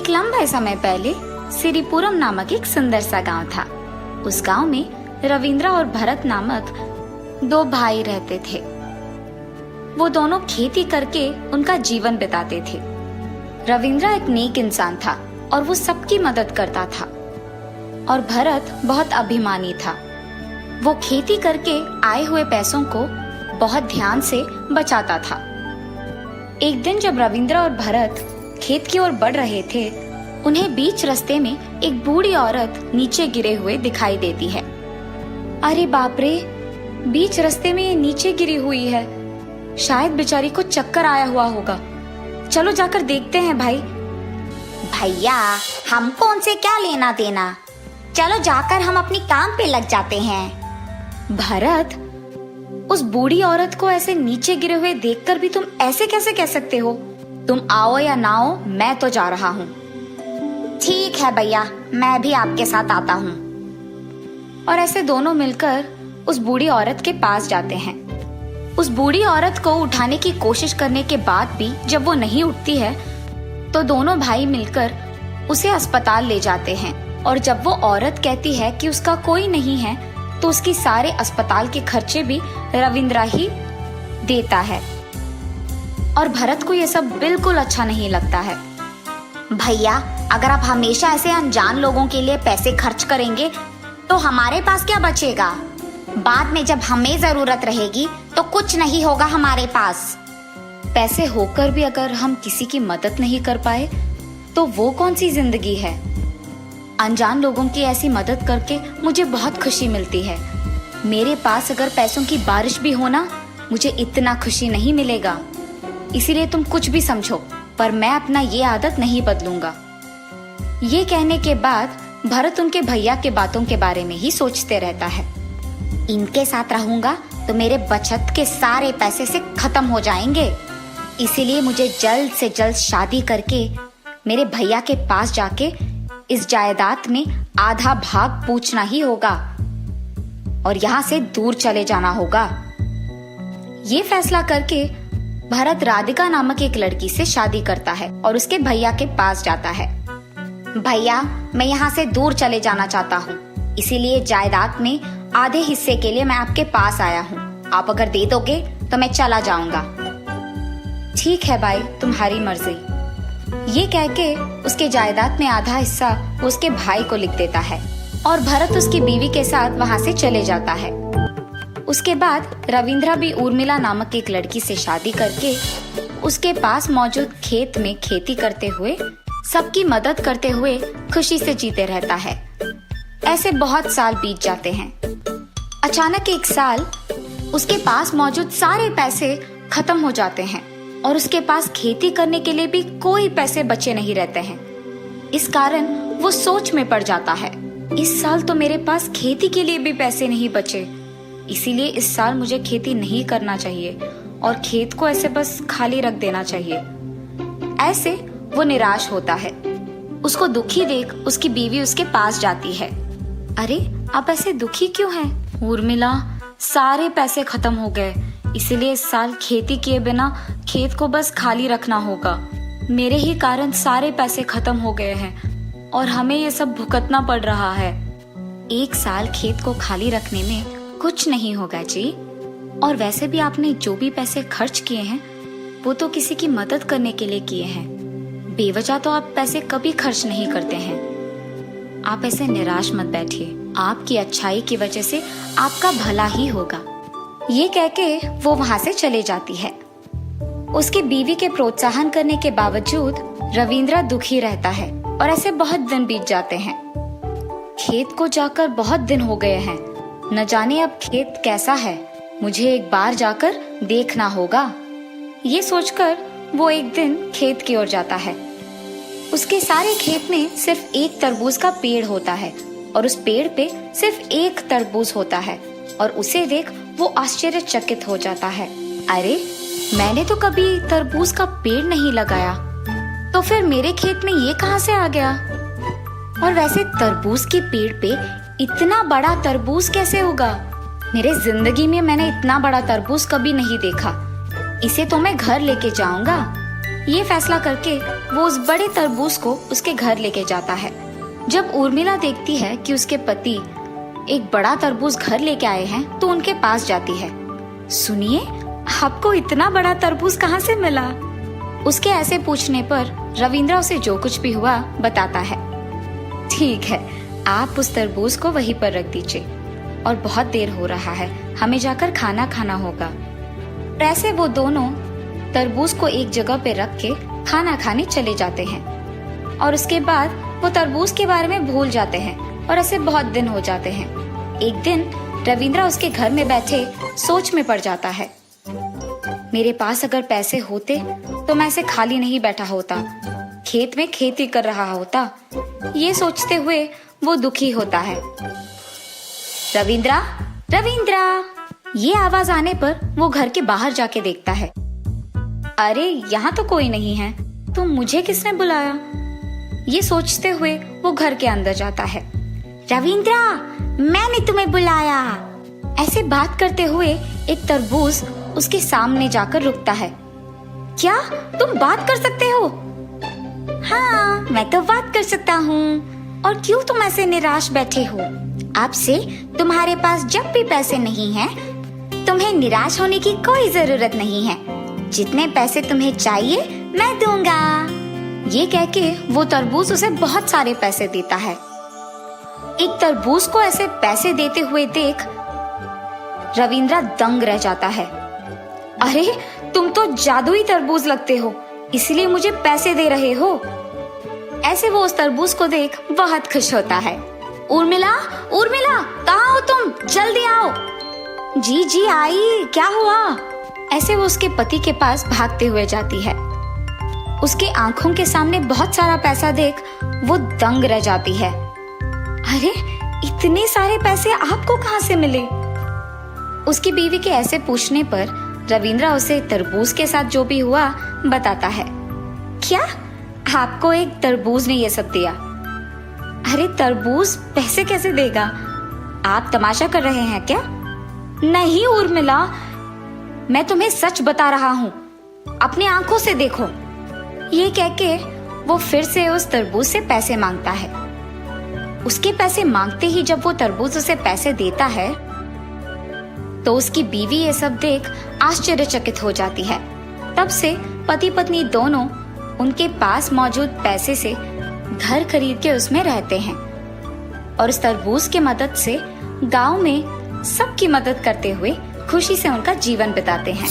एक लंबे समय पहले सिरिपुरम नामक एक सुंदर सा गांव था। उस गांव में रविंद्र और भरत नामक दो भाई रहते थे। वो दोनों खेती करके उनका जीवन बिताते थे। रविंद्र एक नेक इंसान था और वो सबकी मदद करता था, और भरत बहुत अभिमानी था। वो खेती करके आए हुए पैसों को बहुत ध्यान से बचाता था। एक दिन जब रविंद्र और भरत खेत की ओर बढ़ रहे थे, उन्हें बीच रास्ते में एक बूढ़ी औरत नीचे गिरे हुए दिखाई देती है। अरे बाप रे, बीच रास्ते में ये नीचे गिरी हुई है। शायद बेचारी को चक्कर आया हुआ होगा। चलो जाकर देखते हैं भाई। भैया, हमको उनसे क्या लेना देना, चलो जाकर हम अपनी काम पे लग जाते हैं। भरत, उस बूढ़ी औरत को ऐसे नीचे गिरे हुए देखकर भी तुम ऐसे कैसे कह सकते हो? तुम आओ या ना आओ, मैं तो जा रहा हूँ। ठीक है भैया, मैं भी आपके साथ आता हूँ। और ऐसे दोनों मिलकर उस बूढ़ी औरत के पास जाते हैं। उस बूढ़ी औरत को उठाने की कोशिश करने के बाद भी जब वो नहीं उठती है, तो दोनों भाई मिलकर उसे अस्पताल ले जाते हैं। और जब वो औरत कहती है कि उसका कोई नहीं है, तो उसकी सारे अस्पताल के खर्चे भी रविंद्र ही देता है। और भरत को ये सब बिल्कुल अच्छा नहीं लगता है। भैया, अगर आप हमेशा ऐसे अनजान लोगों के लिए पैसे खर्च करेंगे तो हमारे पास क्या बचेगा? बाद में जब हमें जरूरत रहेगी तो कुछ नहीं होगा हमारे पास। पैसे होकर भी अगर हम किसी की मदद नहीं कर पाए तो वो कौन सी जिंदगी है? अनजान लोगों की ऐसी मदद करके मुझे बहुत खुशी मिलती है। मेरे पास अगर पैसों की बारिश भी हो ना, मुझे इतना खुशी नहीं मिलेगा। इसीलिए तुम कुछ भी समझो, पर मैं अपना ये आदत नहीं बदलूंगा। ये कहने के बाद भरत उनके भैया के बातों के बारे में ही सोचते रहता है। इनके साथ रहूंगा तो मेरे बचत के सारे पैसे से खत्म हो जाएंगे। इसीलिए मुझे जल्द से जल्द शादी करके मेरे भैया के पास जाके इस जायदाद में आधा भाग पूछना ही होगा और यहाँ से दूर चले जाना होगा। ये फैसला करके भरत राधिका नामक एक लड़की से शादी करता है और उसके भैया के पास जाता है। भैया, मैं यहाँ से दूर चले जाना चाहता हूँ, इसीलिए जायदाद में आधे हिस्से के लिए मैं आपके पास आया हूँ। आप अगर दे दोगे तो मैं चला जाऊंगा। ठीक है भाई, तुम्हारी मर्जी। ये कह के उसके जायदाद में आधा हिस्सा उसके भाई को लिख देता है और भरत उसकी बीवी के साथ वहाँ से चले जाता है। उसके बाद रविंद्र भी उर्मिला नामक एक लड़की से शादी करके उसके पास मौजूद खेत में खेती करते हुए सबकी मदद करते हुए खुशी से जीते रहता है। ऐसे बहुत साल बीत जाते हैं। अचानक एक साल उसके पास मौजूद सारे पैसे खत्म हो जाते हैं और उसके पास खेती करने के लिए भी कोई पैसे बचे नहीं रहते हैं। इस कारण वो सोच में पड़ जाता है, इस साल तो मेरे पास खेती के लिए भी पैसे नहीं बचे, इसीलिए इस साल मुझे खेती नहीं करना चाहिए और खेत को ऐसे बस खाली रख देना चाहिए। ऐसे वो निराश होता है। उसको दुखी देख उसकी बीवी उसके पास जाती है। अरे, आप ऐसे दुखी क्यों हैं? उर्मिला, सारे पैसे खत्म हो गए, इसीलिए इस साल खेती किए बिना खेत को बस खाली रखना होगा। मेरे ही कारण सारे पैसे खत्म हो गए हैं और हमें ये सब भुगतना पड़ रहा है। एक साल खेत को खाली रखने में कुछ नहीं होगा जी। और वैसे भी आपने जो भी पैसे खर्च किए हैं वो तो किसी की मदद करने के लिए किए हैं। बेवजह तो आप पैसे कभी खर्च नहीं करते हैं। आप ऐसे निराश मत बैठिए, आपकी अच्छाई की वजह से आपका भला ही होगा। ये कह के वो वहाँ से चले जाती है। उसकी बीवी के प्रोत्साहन करने के बावजूद रविंद्र दुखी रहता है और ऐसे बहुत दिन बीत जाते हैं। खेत को जाकर बहुत दिन हो गए हैं, न जाने अब खेत कैसा है, मुझे एक बार जाकर देखना होगा। ये सोचकर वो एक दिन खेत की ओर जाता है। उसके सारे खेत में सिर्फ एक तरबूज का पेड़ होता है और उस पेड़ पे सिर्फ एक तरबूज होता है और उसे देख वो आश्चर्यचकित हो जाता है। अरे, मैंने तो कभी तरबूज का पेड़ नहीं लगाया, तो फिर मेरे खेत में ये कहां से आ गया? और वैसे तरबूज के पेड़ पे इतना बड़ा तरबूज कैसे होगा? मेरे जिंदगी में मैंने इतना बड़ा तरबूज कभी नहीं देखा। इसे तो मैं घर लेके जाऊंगा। ये फैसला करके वो उस बड़े तरबूज को उसके घर लेके जाता है। जब उर्मिला देखती है कि उसके पति एक बड़ा तरबूज घर लेके आए हैं तो उनके पास जाती है। सुनिए, आपको इतना बड़ा तरबूज कहाँ से मिला? उसके ऐसे पूछने पर रविंद्रा उसे जो कुछ भी हुआ बताता है। ठीक है, आप उस तरबूज को वहीं पर रख दीजिए और बहुत देर हो रहा है, हमें जाकर खाना खाना होगा। ऐसे वो दोनों तरबूज को एक जगह पे रख के खाना खाने चले जाते हैं और उसके बाद वो तरबूज के बारे में भूल जाते हैं और ऐसे बहुत दिन हो जाते हैं। एक दिन रविंद्रा उसके घर में बैठे सोच में पड़ जाता है। मेरे पास अगर पैसे होते तो मैं ऐसे खाली नहीं बैठा होता, खेत में खेती कर रहा होता। ये सोचते हुए वो दुखी होता है। रविंद्रा, रविंद्रा! ये आवाज आने पर वो घर के बाहर जाके देखता है। अरे, यहाँ तो कोई नहीं है, तो मुझे किसने बुलाया? ये सोचते हुए वो घर के अंदर जाता है। रविंद्रा, मैंने तुम्हें बुलाया। ऐसे बात करते हुए एक तरबूज उसके सामने जाकर रुकता है। क्या तुम बात कर सकते हो? हाँ, मैं तो बात कर सकता हूँ। और क्यों तुम ऐसे निराश बैठे हो? आपसे तुम्हारे पास जब भी पैसे नहीं हैं, तुम्हें निराश होने की कोई जरूरत नहीं है। जितने पैसे तुम्हें चाहिए मैं दूंगा। ये कह के वो तरबूज उसे बहुत सारे पैसे देता है। एक तरबूज को ऐसे पैसे देते हुए देख रविंद्रा दंग रह जाता है। अरे, तुम तो जादुई तरबूज लगते हो, इसलिए मुझे पैसे दे रहे हो। ऐसे वो उस तरबूज को देख बहुत खुश होता है। उर्मिला, उर्मिला, कहाँ हो तुम? जल्दी आओ। जी जी आई, क्या हुआ? ऐसे वो उसके पति के पास भागते हुए जाती है। उसके आंखों के सामने बहुत सारा पैसा देख वो दंग रह जाती है। अरे, इतने सारे पैसे आपको कहाँ से मिले? उसकी बीवी के ऐसे पूछने पर रविंद्रा उसे तरबूज के साथ जो भी हुआ बताता है। क्या आपको एक तरबूज ने ये सब दिया? अरे, तरबूज पैसे कैसे देगा? आप तमाशा कर रहे हैं क्या? नहीं उर्मिला, मैं तुम्हें सच बता रहा हूँ, अपनी आंखों से देखो। ये कह के वो फिर से उस तरबूज से पैसे मांगता है। उसके पैसे मांगते ही जब वो तरबूज उसे पैसे देता है तो उसकी बीवी ये सब देख आश्चर्यचकित हो जाती है। तब से पति पत्नी दोनों उनके पास मौजूद पैसे से घर खरीद के उसमें रहते हैं और उस तरबूज के मदद से गांव में सबकी मदद करते हुए खुशी से उनका जीवन बिताते हैं।